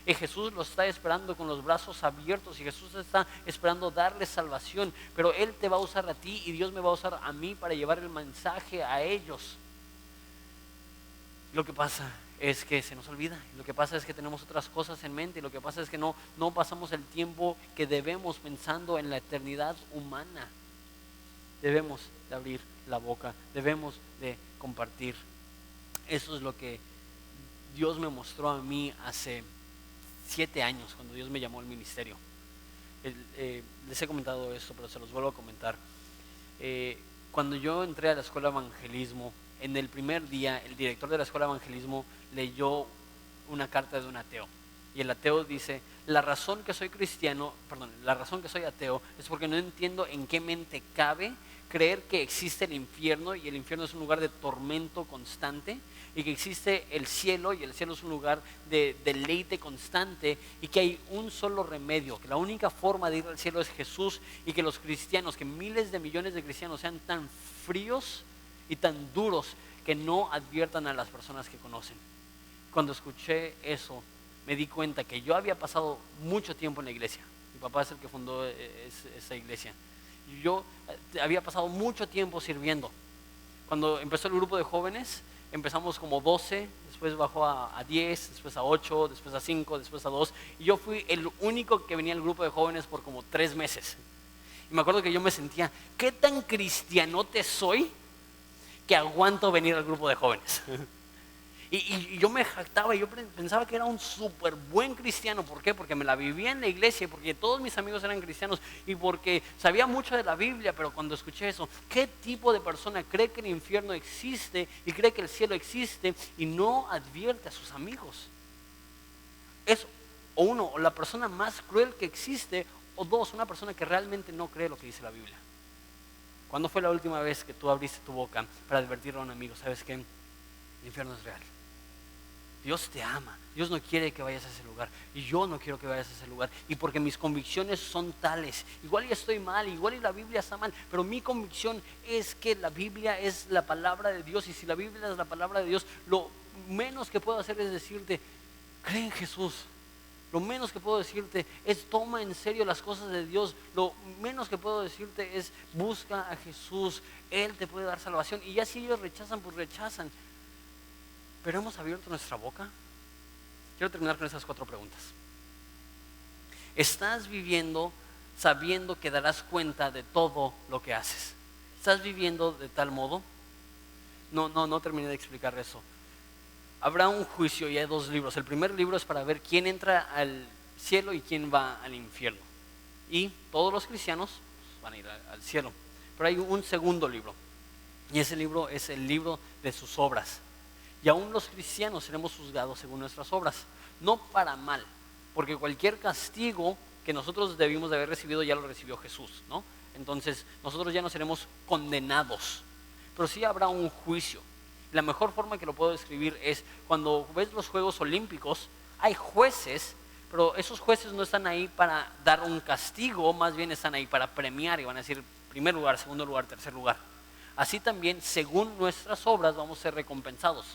Y Jesús los está esperando con los brazos abiertos y Jesús está esperando darles salvación, pero Él te va a usar a ti y Dios me va a usar a mí para llevar el mensaje a ellos. Lo que pasa es que se nos olvida, lo que pasa es que tenemos otras cosas en mente, y lo que pasa es que no pasamos el tiempo que debemos pensando en la eternidad humana. Debemos de abrir la boca, debemos de compartir. Eso es lo que Dios me mostró a mí hace 7 años, cuando Dios me llamó al ministerio. Les he comentado esto, pero se los vuelvo a comentar. Cuando yo entré a la escuela de evangelismo, en el primer día, el director de la escuela de evangelismo leyó una carta de un ateo. Y el ateo dice, la razón que soy ateo es porque no entiendo en qué mente cabe creer que existe el infierno y el infierno es un lugar de tormento constante, y que existe el cielo y el cielo es un lugar de deleite constante, y que hay un solo remedio, que la única forma de ir al cielo es Jesús, y que los cristianos, que miles de millones de cristianos sean tan fríos y tan duros que no adviertan a las personas que conocen. Cuando escuché eso, me di cuenta que yo había pasado mucho tiempo en la iglesia. Mi papá es el que fundó esa iglesia. Y yo había pasado mucho tiempo sirviendo. Cuando empezó el grupo de jóvenes, empezamos como 12, después bajó a 10, después a 8, después a 5, después a 2. Y yo fui el único que venía al grupo de jóvenes por como 3 meses. Y me acuerdo que yo me sentía, ¿qué tan cristianote soy que aguanto venir al grupo de jóvenes? Y yo me jactaba, yo pensaba que era un súper buen cristiano. ¿Por qué? Porque me la vivía en la iglesia, porque todos mis amigos eran cristianos y porque sabía mucho de la Biblia. Pero cuando escuché eso, ¿qué tipo de persona cree que el infierno existe y cree que el cielo existe y no advierte a sus amigos? Es o uno, o la persona más cruel que existe, o dos, una persona que realmente no cree lo que dice la Biblia. ¿Cuándo fue la última vez que tú abriste tu boca para advertirle a un amigo? ¿Sabes qué? El infierno es real. Dios te ama, Dios no quiere que vayas a ese lugar, y yo no quiero que vayas a ese lugar, y porque mis convicciones son tales, igual y estoy mal, igual y la Biblia está mal, pero mi convicción es que la Biblia es la palabra de Dios, y si la Biblia es la palabra de Dios, lo menos que puedo hacer es decirte, cree en Jesús. Lo menos que puedo decirte es toma en serio las cosas de Dios. Lo menos que puedo decirte es busca a Jesús, Él te puede dar salvación, y ya si ellos rechazan, pues rechazan. ¿Pero hemos abierto nuestra boca? Quiero terminar con esas 4 preguntas. ¿Estás viviendo sabiendo que darás cuenta de todo lo que haces? ¿Estás viviendo de tal modo? No terminé de explicar eso. Habrá un juicio y hay 2 libros. El primer libro es para ver quién entra al cielo y quién va al infierno. Y todos los cristianos van a ir al cielo. Pero hay un segundo libro. Y ese libro es el libro de sus obras. Y aún los cristianos seremos juzgados según nuestras obras, no para mal, porque cualquier castigo que nosotros debimos de haber recibido ya lo recibió Jesús, ¿no? Entonces nosotros ya no seremos condenados, pero sí habrá un juicio. La mejor forma que lo puedo describir es cuando ves los Juegos Olímpicos, hay jueces, pero esos jueces no están ahí para dar un castigo, más bien están ahí para premiar y van a decir primer lugar, segundo lugar, tercer lugar. Así también, según nuestras obras, vamos a ser recompensados.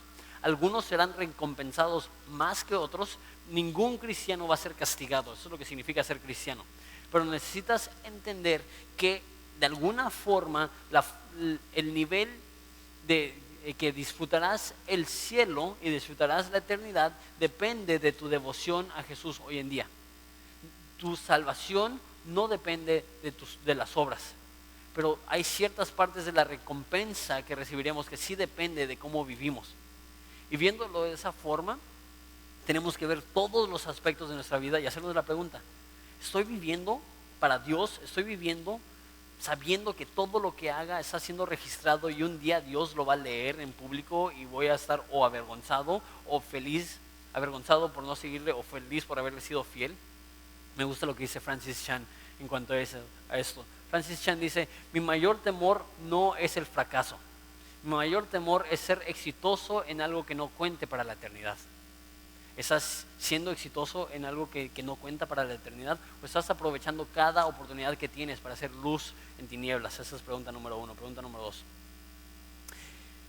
Algunos serán recompensados más que otros. Ningún cristiano va a ser castigado. Eso es lo que significa ser cristiano. Pero necesitas entender que de alguna forma el nivel de que disfrutarás el cielo y disfrutarás la eternidad depende de tu devoción a Jesús hoy en día. Tu salvación no depende de las obras, pero hay ciertas partes de la recompensa que recibiremos que sí depende de cómo vivimos. Y viéndolo de esa forma, tenemos que ver todos los aspectos de nuestra vida y hacernos la pregunta: ¿estoy viviendo para Dios? ¿Estoy viviendo sabiendo que todo lo que haga está siendo registrado y un día Dios lo va a leer en público y voy a estar o avergonzado o feliz, avergonzado por no seguirle o feliz por haberle sido fiel? Me gusta lo que dice Francis Chan en cuanto a esto. Francis Chan dice: mi mayor temor no es el fracaso. Mi mayor temor es ser exitoso en algo que no cuente para la eternidad. ¿Estás siendo exitoso en algo que no cuenta para la eternidad? ¿O estás aprovechando cada oportunidad que tienes para hacer luz en tinieblas? Esa es pregunta número 1. Pregunta número 2.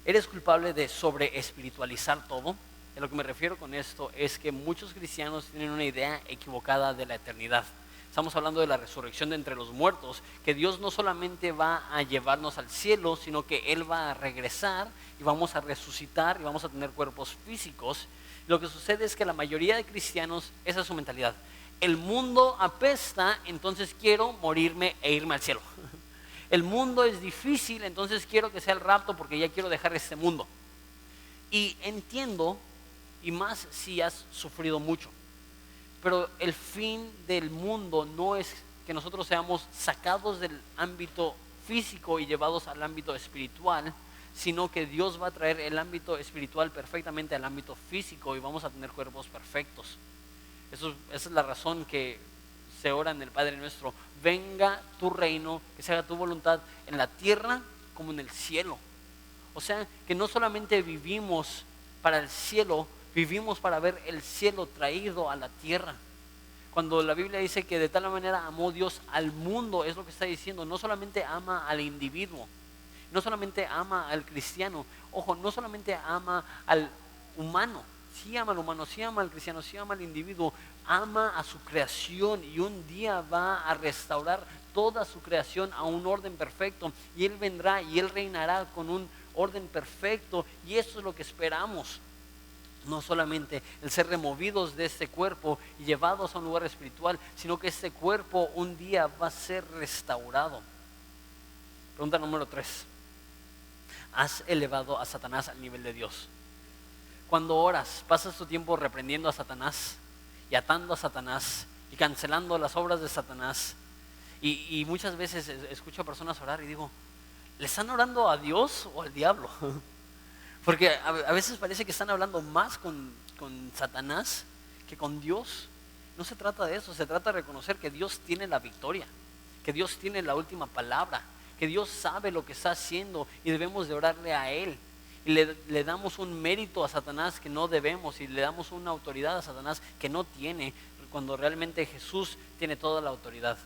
¿Eres culpable de sobreespiritualizar todo? A lo que me refiero con esto es que muchos cristianos tienen una idea equivocada de la eternidad. Estamos hablando de la resurrección de entre los muertos, que Dios no solamente va a llevarnos al cielo, sino que Él va a regresar y vamos a resucitar y vamos a tener cuerpos físicos. Lo que sucede es que la mayoría de cristianos, esa es su mentalidad: el mundo apesta, entonces quiero morirme e irme al cielo. El mundo es difícil, entonces quiero que sea el rapto porque ya quiero dejar este mundo. Y entiendo, y más si has sufrido mucho, pero el fin del mundo no es que nosotros seamos sacados del ámbito físico y llevados al ámbito espiritual, sino que Dios va a traer el ámbito espiritual perfectamente al ámbito físico y vamos a tener cuerpos perfectos. Esa es la razón que se ora en el Padre Nuestro: venga tu reino, que se haga tu voluntad en la tierra como en el cielo. O sea, que no solamente vivimos para el cielo, vivimos para ver el cielo traído a la tierra. Cuando la Biblia dice que de tal manera amó Dios al mundo, es lo que está diciendo. No solamente ama al individuo, no solamente ama al cristiano. Ojo, no solamente ama al humano. Sí ama al humano, sí ama al cristiano, sí ama al individuo. Ama a su creación y un día va a restaurar toda su creación a un orden perfecto. Y Él vendrá y Él reinará con un orden perfecto. Y eso es lo que esperamos. No solamente el ser removidos de este cuerpo y llevados a un lugar espiritual, sino que este cuerpo un día va a ser restaurado. Pregunta número 3. ¿Has elevado a Satanás al nivel de Dios? Cuando oras, pasas tu tiempo reprendiendo a Satanás y atando a Satanás y cancelando las obras de Satanás. Y muchas veces escucho a personas orar y digo, ¿le están orando a Dios o al diablo? Porque a veces parece que están hablando más con Satanás que con Dios. No se trata de eso, se trata de reconocer que Dios tiene la victoria, que Dios tiene la última palabra, que Dios sabe lo que está haciendo y debemos de orarle a Él. Y le damos un mérito a Satanás que no debemos y le damos una autoridad a Satanás que no tiene, cuando realmente Jesús tiene toda la autoridad.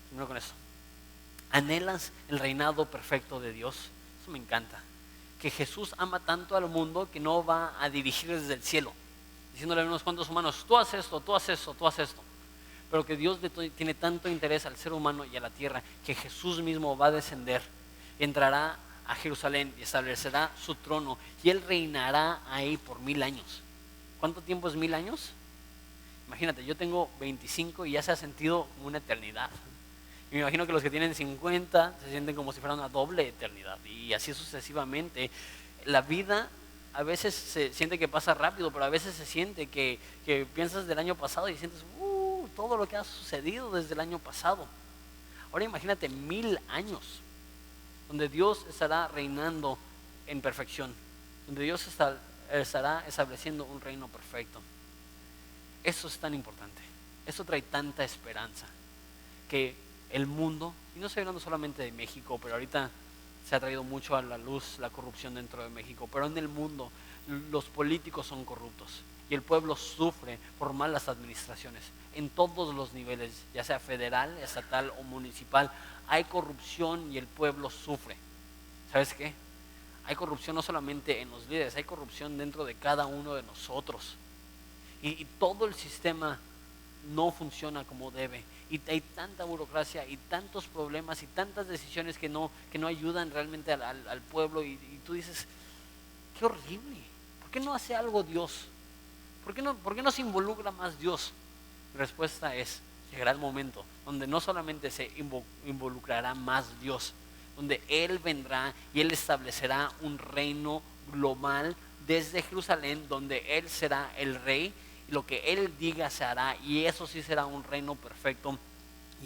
Primero con eso. ¿Anhelas el reinado perfecto de Dios? Eso me encanta. Que Jesús ama tanto al mundo que no va a dirigir desde el cielo, diciéndole a unos cuantos humanos, tú haces esto, tú haces esto, tú haces esto. Pero que Dios tiene tanto interés al ser humano y a la tierra, que Jesús mismo va a descender, entrará a Jerusalén y establecerá su trono, y Él reinará ahí por 1000 años. ¿Cuánto tiempo es 1000 años? Imagínate, yo tengo 25 y ya se ha sentido como una eternidad. Y me imagino que los que tienen 50 se sienten como si fuera una doble eternidad. Y así sucesivamente. La vida a veces se siente que pasa rápido, pero a veces se siente que piensas del año pasado y sientes todo lo que ha sucedido desde el año pasado. Ahora imagínate 1000 años donde Dios estará reinando en perfección, donde Dios estará estableciendo un reino perfecto. Eso es tan importante. Eso trae tanta esperanza que el mundo, y no estoy hablando solamente de México, pero ahorita se ha traído mucho a la luz la corrupción dentro de México, pero en el mundo los políticos son corruptos y el pueblo sufre por malas administraciones en todos los niveles, ya sea federal, estatal o municipal. Hay corrupción y el pueblo sufre. ¿Sabes qué? Hay corrupción no solamente en los líderes, hay corrupción dentro de cada uno de nosotros y todo el sistema no funciona como debe, y hay tanta burocracia y tantos problemas y tantas decisiones que no ayudan realmente al pueblo, y tú dices, qué horrible. ¿Por qué no hace algo Dios? ¿Por qué no se involucra más Dios? Mi respuesta es, llegará el momento donde no solamente se involucrará más Dios, donde Él vendrá y Él establecerá un reino global desde Jerusalén, donde Él será el rey. Lo que Él diga se hará, y eso sí será un reino perfecto,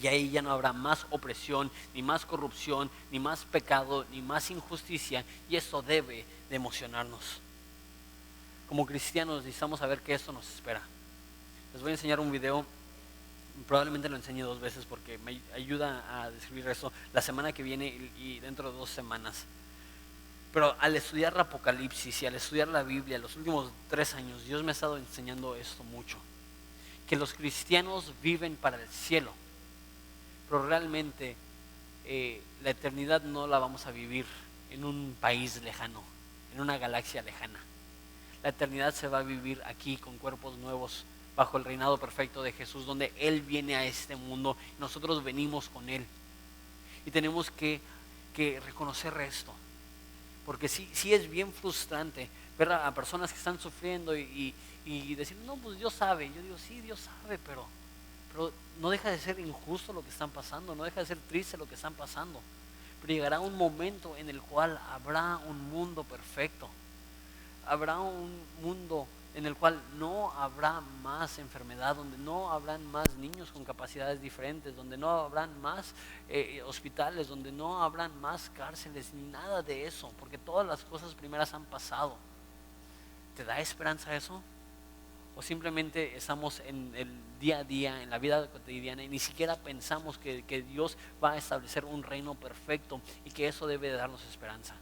y ahí ya no habrá más opresión, ni más corrupción, ni más pecado, ni más injusticia, y eso debe de emocionarnos. Como cristianos necesitamos saber que esto nos espera. Les voy a enseñar un video, probablemente lo enseñe 2 veces porque me ayuda a describir eso la semana que viene y dentro de 2 semanas. Pero al estudiar Apocalipsis y al estudiar la Biblia los últimos 3 años, Dios me ha estado enseñando esto mucho. Que los cristianos viven para el cielo, pero realmente la eternidad no la vamos a vivir en un país lejano, en una galaxia lejana. La eternidad se va a vivir aquí con cuerpos nuevos, bajo el reinado perfecto de Jesús, donde Él viene a este mundo y nosotros venimos con Él. Y tenemos que reconocer esto. Porque sí es bien frustrante ver a personas que están sufriendo y decir, no, pues Dios sabe. Yo digo, sí, Dios sabe, pero no deja de ser injusto lo que están pasando, no deja de ser triste lo que están pasando. Pero llegará un momento en el cual habrá un mundo perfecto. Habrá un mundo en el cual no habrá más enfermedad, donde no habrán más niños con capacidades diferentes, donde no habrán más hospitales, donde no habrán más cárceles, ni nada de eso, porque todas las cosas primeras han pasado. ¿Te da esperanza eso? o simplemente estamos en el día a día, en la vida cotidiana, y ni siquiera pensamos que Dios va a establecer un reino perfecto y que eso debe de darnos esperanza.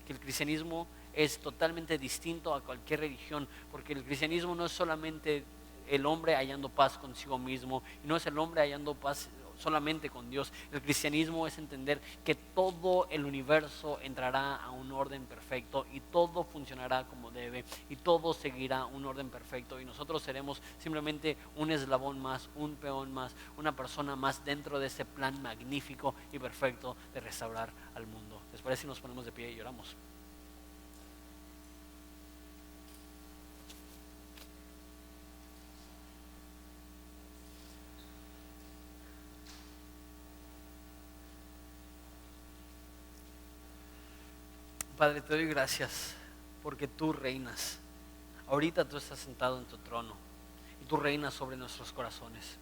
Que el cristianismo es totalmente distinto a cualquier religión, porque el cristianismo no es solamente el hombre hallando paz consigo mismo, y no es el hombre hallando paz solamente con Dios. El cristianismo es entender que todo el universo entrará a un orden perfecto y todo funcionará como debe y todo seguirá un orden perfecto, y nosotros seremos simplemente un eslabón más, un peón más, una persona más dentro de ese plan magnífico y perfecto de restaurar al mundo. ¿Les parece si nos ponemos de pie y oramos? Padre, te doy gracias porque tú reinas. Ahorita tú estás sentado en tu trono y tú reinas sobre nuestros corazones.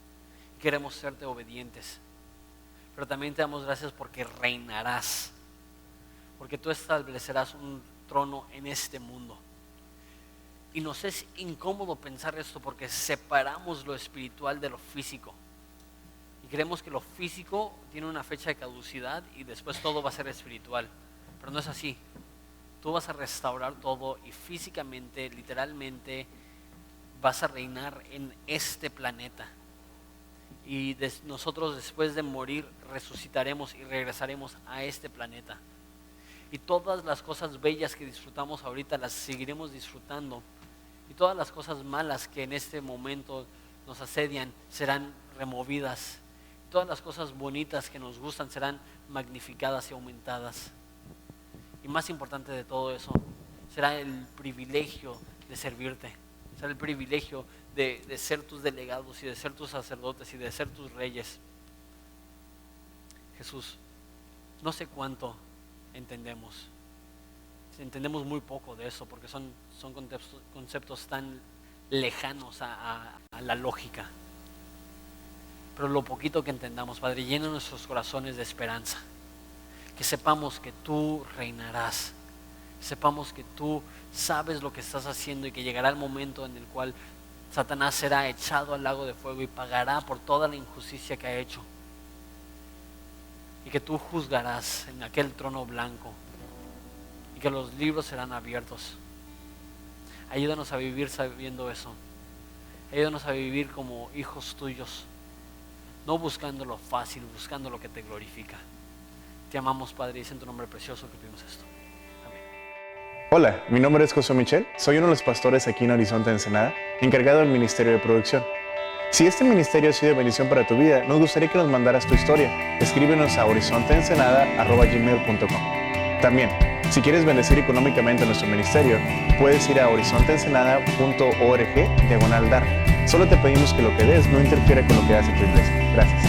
Queremos serte obedientes, pero también te damos gracias porque reinarás, porque tú establecerás un trono en este mundo. Y nos es incómodo pensar esto porque separamos lo espiritual de lo físico. Y creemos que lo físico tiene una fecha de caducidad y después todo va a ser espiritual. Pero no es así. Tú vas a restaurar todo y físicamente, literalmente, vas a reinar en este planeta. Y nosotros después de morir resucitaremos y regresaremos a este planeta. Y todas las cosas bellas que disfrutamos ahorita las seguiremos disfrutando. Y todas las cosas malas que en este momento nos asedian serán removidas. Y todas las cosas bonitas que nos gustan serán magnificadas y aumentadas. Y más importante de todo eso, será el privilegio de servirte. Será el privilegio de ser tus delegados y de ser tus sacerdotes y de ser tus reyes. Jesús, no sé cuánto entendemos. Entendemos muy poco de eso porque son conceptos tan lejanos a la lógica. Pero lo poquito que entendamos, Padre, llena nuestros corazones de esperanza. Que sepamos que tú reinarás, sepamos que tú sabes lo que estás haciendo y que llegará el momento en el cual Satanás será echado al lago de fuego y pagará por toda la injusticia que ha hecho, y que tú juzgarás en aquel trono blanco y que los libros serán abiertos. Ayúdanos a vivir sabiendo eso. Ayúdanos a vivir como hijos tuyos, no buscando lo fácil, buscando lo que te glorifica. Te amamos, Padre, y es en tu nombre precioso que pedimos esto. Amén. Hola, mi nombre es José Michel, soy uno de los pastores aquí en Horizonte Ensenada, encargado del Ministerio de Producción. Si este ministerio ha sido de bendición para tu vida, nos gustaría que nos mandaras tu historia. Escríbenos a horizonteensenada@gmail.com. También, si quieres bendecir económicamente a nuestro ministerio, puedes ir a horizonteensenada.org/dar. Solo te pedimos que lo que des no interfiera con lo que hace tu iglesia. Gracias.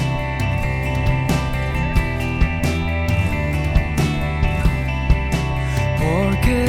Porque